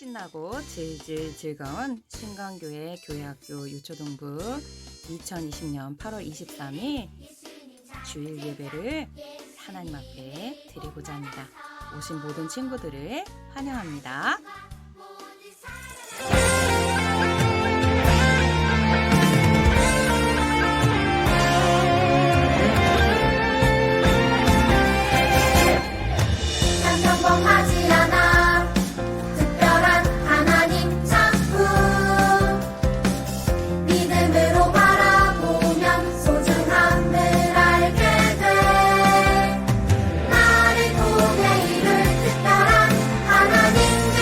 신나고 질질 즐거운 신광교회 교회학교 유초동부 2020년 8월 23일 주일 예배를 하나님 앞에 드리고자 합니다. 오신 모든 친구들을 환영합니다. 평범하지 않아 특별한 하나님 작품 믿음으로 바라보면 소중함을 알게 돼 나를 통해 이룰 특별한 하나님께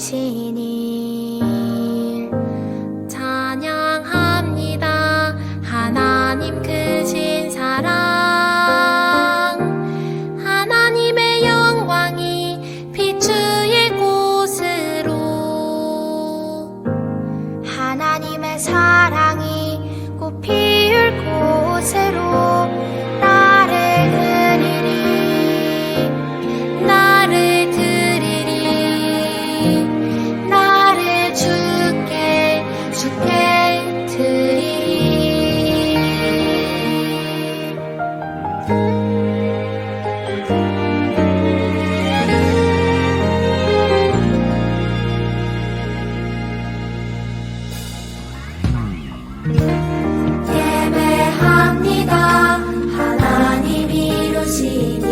이루신 일 찬양합니다. 하나님 크신 사랑 하나님의 영광이 비추일 곳으로 하나님의 사랑이 꽃 피울 곳으로 나를 드리리 나를 드리리 나를 주께 드리리 예배합니다. 하나님 이루시니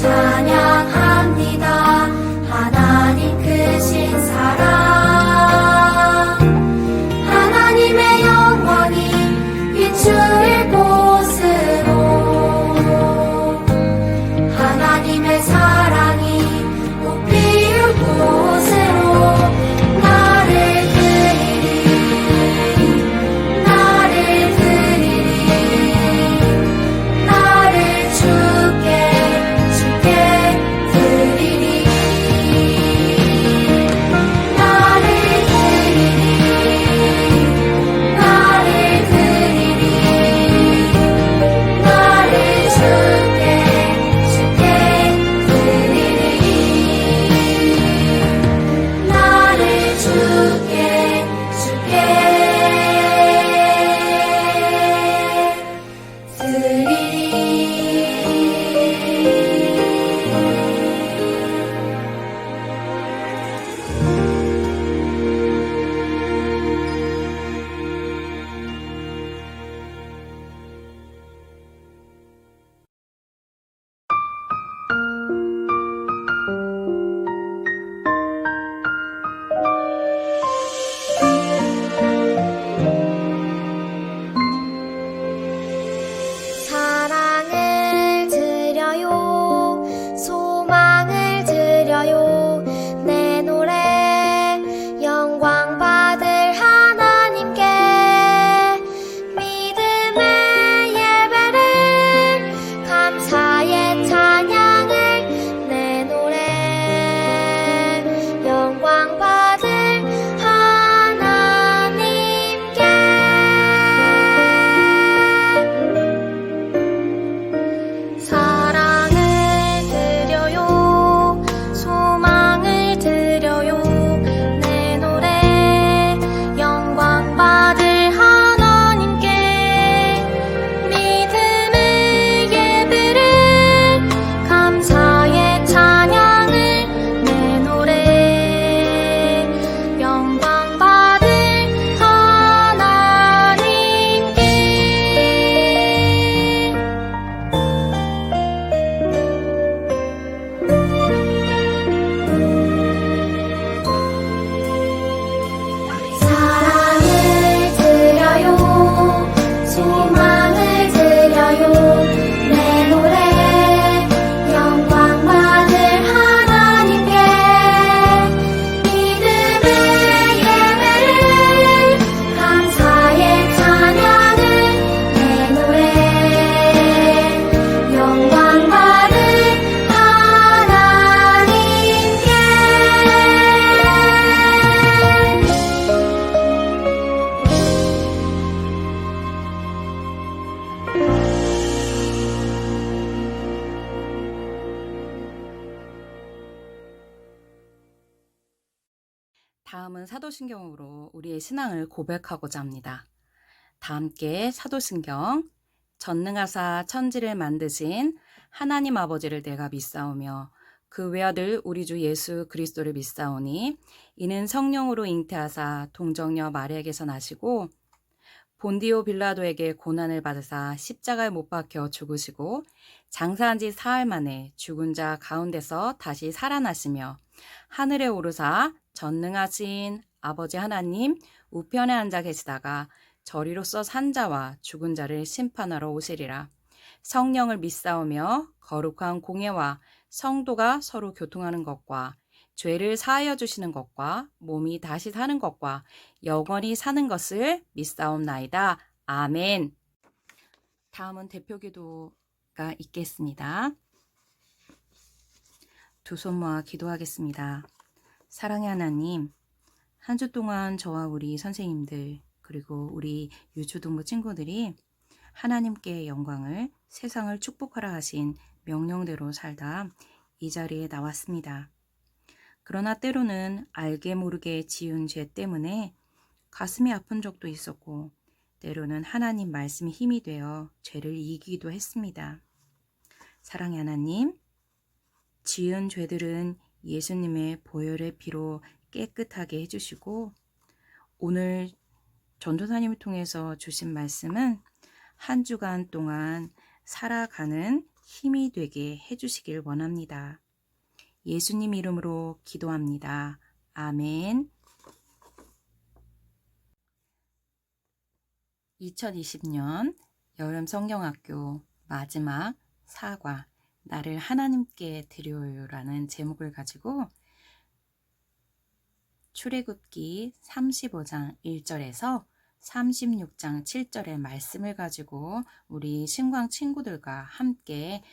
찬양합니다. 하나님 크신 사랑 하나님의 영광이 비추일 곳으로 하나님의 사랑이 꽃 피울 곳으로 나를 드리리 나를 드리리 나를 주께 드리리 나를 드리리 나를 드리리 나를 주께 드리리 나를 사랑을 드려요 소망을 드려요 내 노래 영광 받을 하나님께 믿음의 예배를 감사의 찬양을 내 노래 영광 받을 하나님께 사랑을 드려요 소망을 드려요 내 노래 영광 받을 하나님께 믿음의 예배를 감사의 찬양을 내 노래 영광 받을 하나님께 사랑을 드려요 소망을 드려요 내 노래 영광 받을 하나님께 믿음의 예배를 감사의 찬양을 내 노래 영광 받을 하나님께 다음은 사도신경으로 우리의 신앙을 고백하고자 합니다. 다 함께 사도신경. 전능하사 천지를 만드신 하나님 아버지를 내가 믿사오며 그 외아들 우리 주 예수 그리스도를 믿사오니 이는 성령으로 잉태하사 동정녀 마리아에게서 나시고 본디오 빌라도에게 고난을 받으사 십자가에 못 박혀 죽으시고 장사한 지 사흘 만에 죽은 자 가운데서 다시 살아나시며 하늘에 오르사 전능하신 아버지 하나님 우편에 앉아 계시다가 저리로서 산 자와 죽은 자를 심판하러 오시리라. 성령을 믿사오며 거룩한 공예와 성도가 서로 교통하는 것과 죄를 사하여 주시는 것과 몸이 다시 사는 것과 영원히 사는 것을 믿사옵나이다. 아멘. 다음은 대표 기도가 있겠습니다. 두 손 모아 기도하겠습니다. 사랑의 하나님, 한 주 동안 저와 우리 선생님들 그리고 우리 유초동부 친구들이 하나님께 영광을, 세상을 축복하라 하신 명령대로 살다 이 자리에 나왔습니다. 그러나 때로는 알게 모르게 지은 죄 때문에 가슴이 아픈 적도 있었고, 때로는 하나님 말씀이 힘이 되어 죄를 이기기도 했습니다. 사랑의 하나님, 지은 죄들은 예수님의 보혈의 피로 깨끗하게 해주시고, 오늘 전도사님을 통해서 주신 말씀은 한 주간 동안 살아가는 힘이 되게 해주시길 원합니다. 예수님 이름으로 기도합니다. 아멘. 2020년 여름 성경학교 마지막 사과, 나를 하나님께 드려요라는 제목을 가지고 출애굽기 35장 1절에서 36장 7절의 말씀을 가지고 우리 신광 친구들과 함께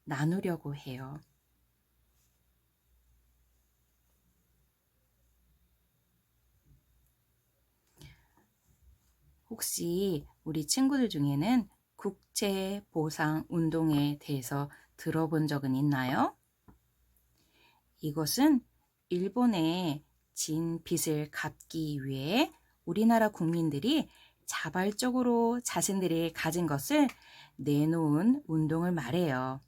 나누려고 해요. 혹시 우리 친구들 중에는 국제보상운동에 대해서 들어본 적은 있나요? 이것은 일본의 진 빚을 갚기 위해 우리나라 국민들이 자발적으로 자신들이 가진 것을 내놓은 운동을 말해요.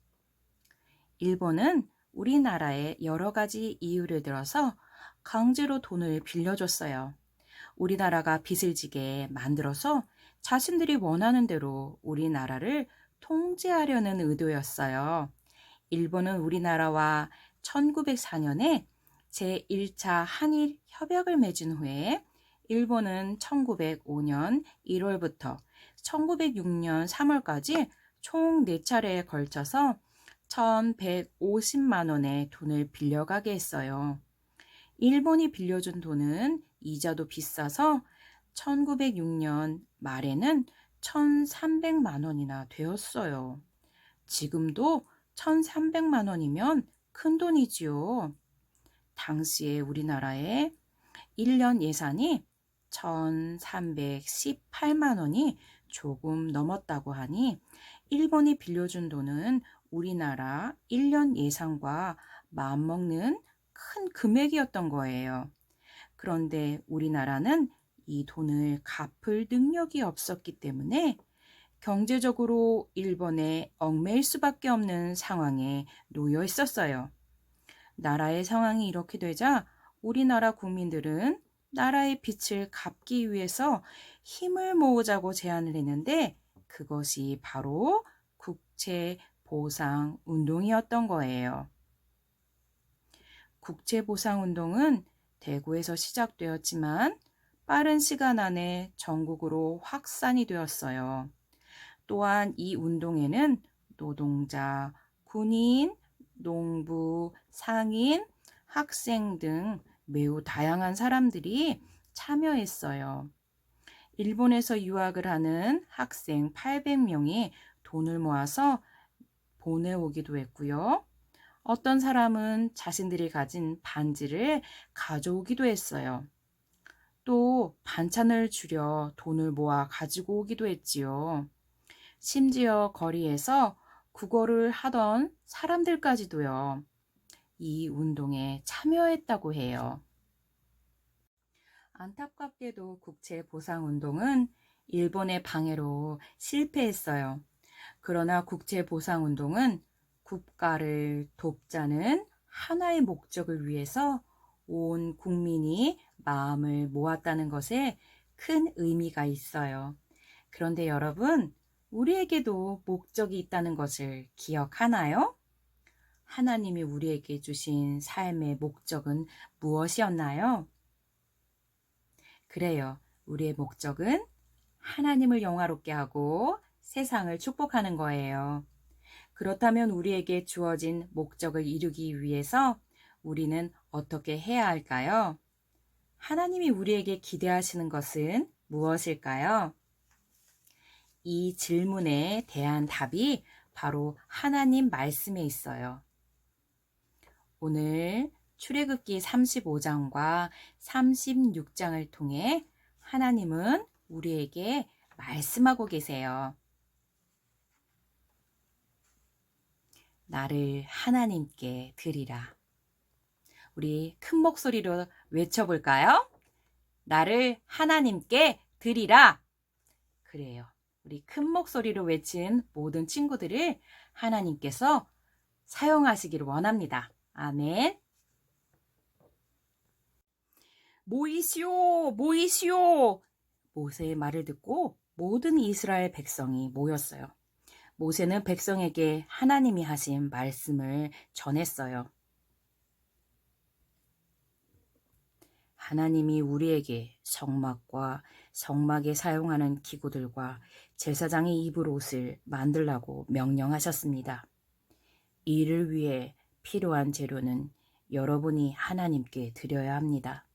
일본은 우리나라에 여러 가지 이유를 들어서 강제로 돈을 빌려줬어요. 우리나라가 빚을 지게 만들어서 자신들이 원하는 대로 우리나라를 통제하려는 의도였어요. 일본은 우리나라와 1904년에 제1차 한일 협약을 맺은 후에 일본은 1905년 1월부터 1906년 3월까지 총 4차례에 걸쳐서 1150만 원의 돈을 빌려가게 했어요. 일본이 빌려준 돈은 이자도 비싸서 1906년 말에는 1300만 원이나 되었어요. 지금도 1300만 원이면 큰 돈이지요. 당시에 우리나라의 1년 예산이 1318만 원이 조금 넘었다고 하니 일본이 빌려준 돈은 우리나라 1년 예산과 맞먹는 큰 금액이었던 거예요. 그런데 우리나라는 이 돈을 갚을 능력이 없었기 때문에 경제적으로 일본에 얽매일 수밖에 없는 상황에 놓여 있었어요. 나라의 상황이 이렇게 되자 우리나라 국민들은 나라의 빚을 갚기 위해서 힘을 모으자고 제안을 했는데 그것이 바로 국제보상운동이었던 거예요. 국제보상운동은 대구에서 시작되었지만 빠른 시간 안에 전국으로 확산이 되었어요. 또한 이 운동에는 노동자, 군인, 농부, 상인, 학생 등 매우 다양한 사람들이 참여했어요. 일본에서 유학을 하는 학생 800명이 돈을 모아서 보내오기도 했고요. 어떤 사람은 자신들이 가진 반지를 가져오기도 했어요. 또 반찬을 줄여 돈을 모아 가지고 오기도 했지요. 심지어 거리에서 국어를 하던 사람들까지도요. 이 운동에 참여했다고 해요. 안타깝게도 국제보상운동은 일본의 방해로 실패했어요. 그러나 국제보상운동은 국가를 돕자는 하나의 목적을 위해서 온 국민이 마음을 모았다는 것에 큰 의미가 있어요. 그런데 여러분, 우리에게도 목적이 있다는 것을 기억하나요? 하나님이 우리에게 주신 삶의 목적은 무엇이었나요? 그래요. 우리의 목적은 하나님을 영화롭게 하고 세상을 축복하는 거예요. 그렇다면 우리에게 주어진 목적을 이루기 위해서 우리는 어떻게 해야 할까요? 하나님이 우리에게 기대하시는 것은 무엇일까요? 이 질문에 대한 답이 바로 하나님 말씀에 있어요. 오늘 출애굽기 35장과 36장을 통해 하나님은 우리에게 말씀하고 계세요. 나를 하나님께 드리라. 우리 큰 목소리로 외쳐볼까요? 나를 하나님께 드리라. 그래요. 우리 큰 목소리로 외친 모든 친구들을 하나님께서 사용하시기를 원합니다. 아멘. 모이시오, 모이시오. 모세의 말을 듣고 모든 이스라엘 백성이 모였어요. 모세는 백성에게 하나님이 하신 말씀을 전했어요. 하나님이 우리에게 성막과 성막에 사용하는 기구들과 제사장이 입을 옷을 만들라고 명령하셨습니다. 이를 위해 필요한 재료는 여러분이 하나님께 드려야 합니다.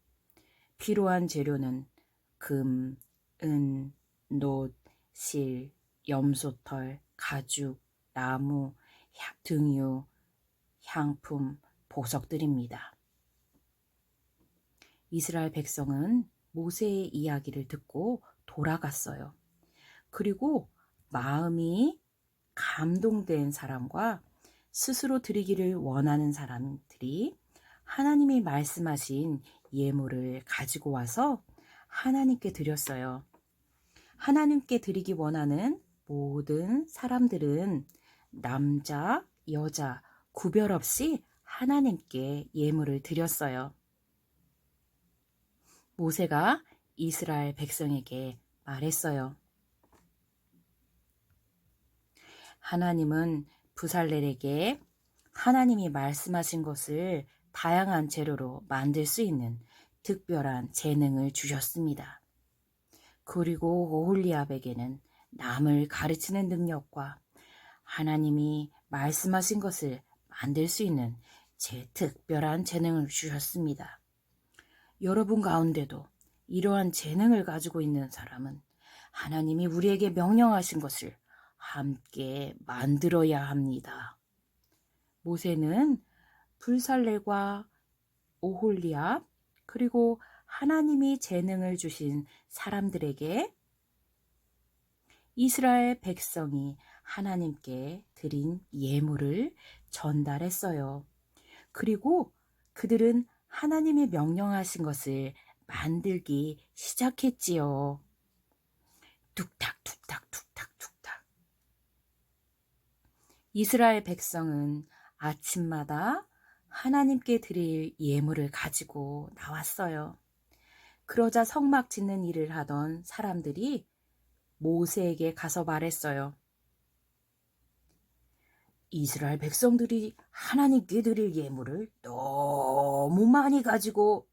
필요한 재료는 금, 은, 놋, 실, 염소털, 가죽, 나무, 등유, 향품, 보석들입니다. 이스라엘 백성은 모세의 이야기를 듣고 돌아갔어요. 그리고 마음이 감동된 사람과 스스로 드리기를 원하는 사람들이 하나님이 말씀하신 예물을 가지고 와서 하나님께 드렸어요. 하나님께 드리기 원하는 모든 사람들은 남자, 여자 구별 없이 하나님께 예물을 드렸어요. 모세가 이스라엘 백성에게 말했어요. 하나님은 부살렐에게 하나님이 말씀하신 것을 다양한 재료로 만들 수 있는 특별한 재능을 주셨습니다. 그리고 오홀리압에게는 남을 가르치는 능력과 하나님이 말씀하신 것을 만들 수 있는 특별한 재능을 주셨습니다. 여러분 가운데도 이러한 재능을 가지고 있는 사람은 하나님이 우리에게 명령하신 것을 함께 만들어야 합니다. 모세는 불살렐과 오홀리압 그리고 하나님이 재능을 주신 사람들에게 이스라엘 백성이 하나님께 드린 예물을 전달했어요. 그리고 그들은 하나님이 명령하신 것을 만들기 시작했지요. 툭탁 툭탁 툭탁 툭탁. 이스라엘 백성은 아침마다 하나님께 드릴 예물을 가지고 나왔어요. 그러자 성막 짓는 일을 하던 사람들이 모세에게 가서 말했어요. 이스라엘 백성들이 하나님께 드릴 예물을 너무 많이 가지고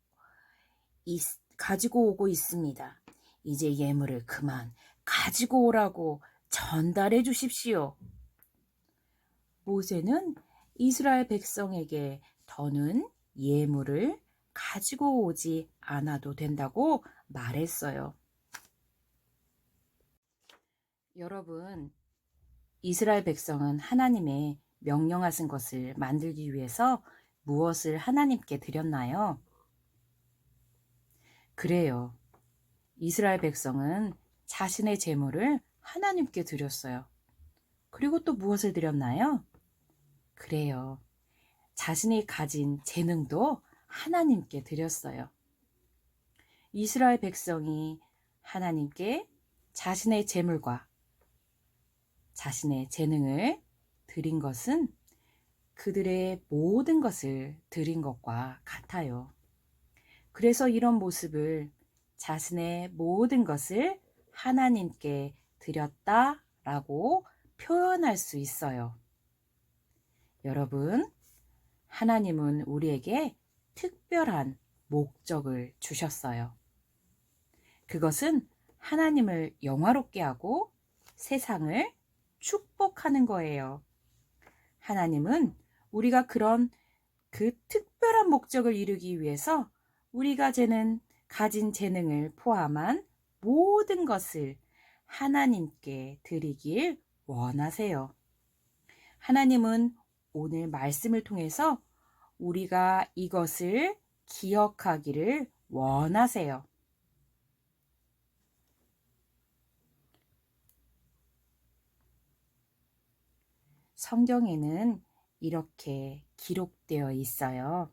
오고 있습니다. 이제 예물을 그만 가지고 오라고 전달해 주십시오. 모세는 이스라엘 백성에게 더는 예물을 가지고 오지 않아도 된다고 말했어요. 여러분, 이스라엘 백성은 하나님의 명령하신 것을 만들기 위해서 무엇을 하나님께 드렸나요? 그래요. 이스라엘 백성은 자신의 재물을 하나님께 드렸어요. 그리고 또 무엇을 드렸나요? 그래요. 자신이 가진 재능도 하나님께 드렸어요. 이스라엘 백성이 하나님께 자신의 재물과 자신의 재능을 드린 것은 그들의 모든 것을 드린 것과 같아요. 그래서 이런 모습을 자신의 모든 것을 하나님께 드렸다라고 표현할 수 있어요. 여러분, 하나님은 우리에게 특별한 목적을 주셨어요. 그것은 하나님을 영화롭게 하고 세상을 축복하는 거예요. 하나님은 우리가 그런 그 특별한 목적을 이루기 위해서 우리가 가진 재능을 포함한 모든 것을 하나님께 드리길 원하세요. 하나님은 오늘 말씀을 통해서 우리가 이것을 기억하기를 원하세요. 성경에는 이렇게 기록되어 있어요.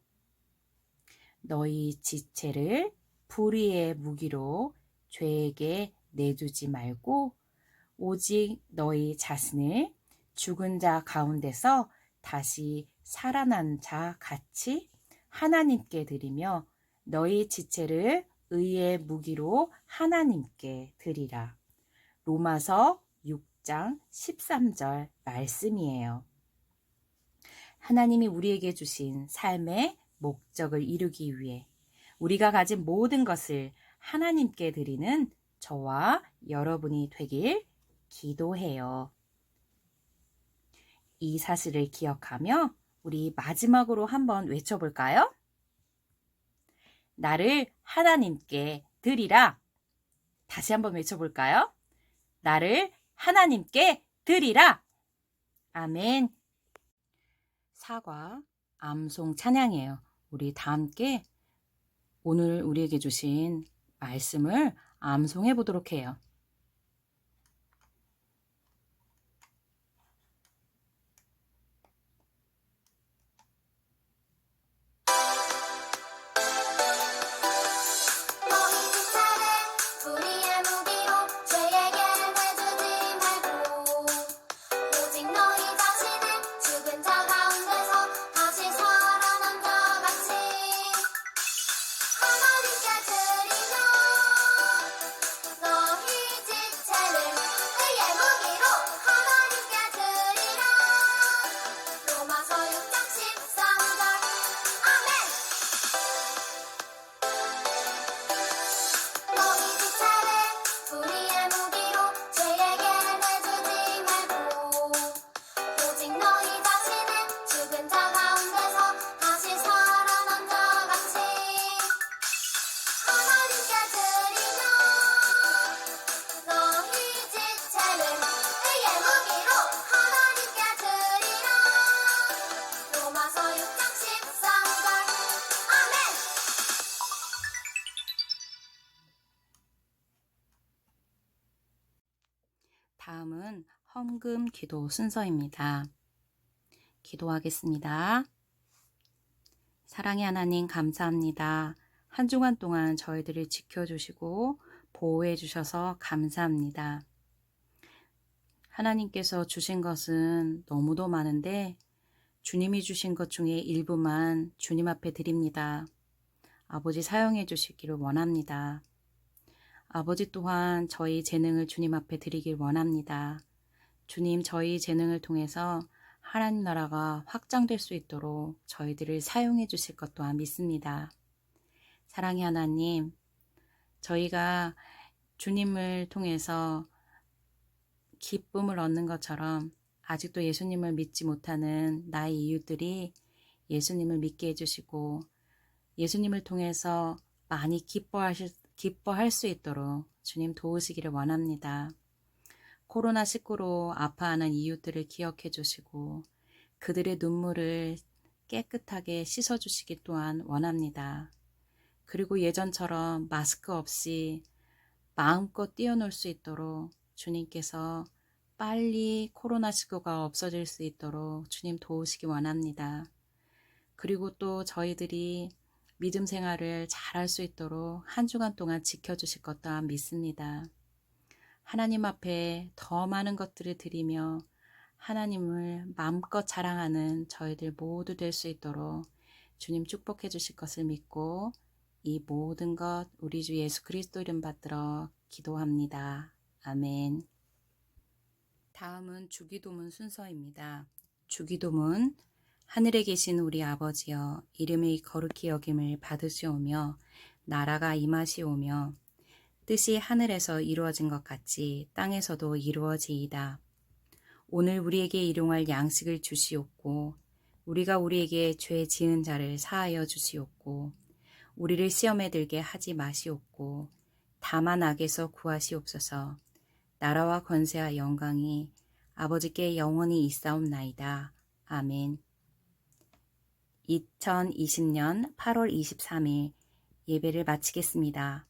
너희 지체를 불의의 무기로 죄에게 내두지 말고 오직 너희 자신을 죽은 자 가운데서 다시 살아난 자 같이 하나님께 드리며 너희 지체를 의의 무기로 하나님께 드리라. 로마서 6장 13절 말씀이에요. 하나님이 우리에게 주신 삶의 목적을 이루기 위해 우리가 가진 모든 것을 하나님께 드리는 저와 여러분이 되길 기도해요. 이 사실을 기억하며 우리 마지막으로 한번 외쳐볼까요? 나를 하나님께 드리라. 다시 한번 외쳐볼까요? 나를 하나님께 드리라. 아멘. 사과 암송 찬양이에요. 우리 다 함께 오늘 우리에게 주신 말씀을 암송해 보도록 해요. 너희 지체를 불의의 무기로 죄에게 내주지 말고 오직 너희 자신을 죽은 자 가운데서 다시 살아난 자 같이 하나님께 드리며 너희 지체를 의의 무기로 하나님께 드리라. 로마서 6장 13절 아멘. 너희 지체를 불의의 무기로 죄에게 내주지 말고 오직 너희 자신을 죽은 자 가운데서 다시 살아난 자 같이 하나님께 드리며 너희 지체를 의의 무기로 하나님께 드리라. 로마서 6장 13절 아멘. 다음은 헌금 기도 순서입니다. 기도하겠습니다. 사랑의 하나님 감사합니다. 한 주간 동안 저희들을 지켜주시고 보호해 주셔서 감사합니다. 하나님께서 주신 것은 너무도 많은데 주님이 주신 것 중에 일부만 주님 앞에 드립니다. 아버지 사용해 주시기를 원합니다. 아버지 또한 저희 재능을 주님 앞에 드리길 원합니다. 주님, 저희 재능을 통해서 하나님 나라가 확장될 수 있도록 저희들을 사용해 주실 것 또한 믿습니다. 사랑의 하나님, 저희가 주님을 통해서 기쁨을 얻는 것처럼 아직도 예수님을 믿지 못하는 나의 이웃들이 예수님을 믿게 해주시고 예수님을 통해서 많이 기뻐할 수 있도록 주님 도우시기를 원합니다. 코로나19로 아파하는 이웃들을 기억해 주시고 그들의 눈물을 깨끗하게 씻어주시기 또한 원합니다. 그리고 예전처럼 마스크 없이 마음껏 뛰어놀 수 있도록 주님께서 빨리 코로나19가 없어질 수 있도록 주님 도우시기 원합니다. 그리고 또 저희들이 믿음 생활을 잘할 수 있도록 한 주간 동안 지켜주실 것 또한 믿습니다. 하나님 앞에 더 많은 것들을 드리며 하나님을 마음껏 자랑하는 저희들 모두 될 수 있도록 주님 축복해 주실 것을 믿고 이 모든 것 우리 주 예수 그리스도 이름 받들어 기도합니다. 아멘. 다음은 주기도문 순서입니다. 주기도문 하늘에 계신 우리 아버지여 이름이 거룩히 여김을 받으시오며 나라가 임하시오며 뜻이 하늘에서 이루어진 것 같이 땅에서도 이루어지이다. 오늘 우리에게 일용할 양식을 주시옵고 우리가 우리에게 죄 지은 자를 사하여 주시옵고 우리를 시험에 들게 하지 마시옵고 다만 악에서 구하시옵소서. 나라와 권세와 영광이 아버지께 영원히 있사옵나이다. 아멘. 2020년 8월 23일 예배를 마치겠습니다.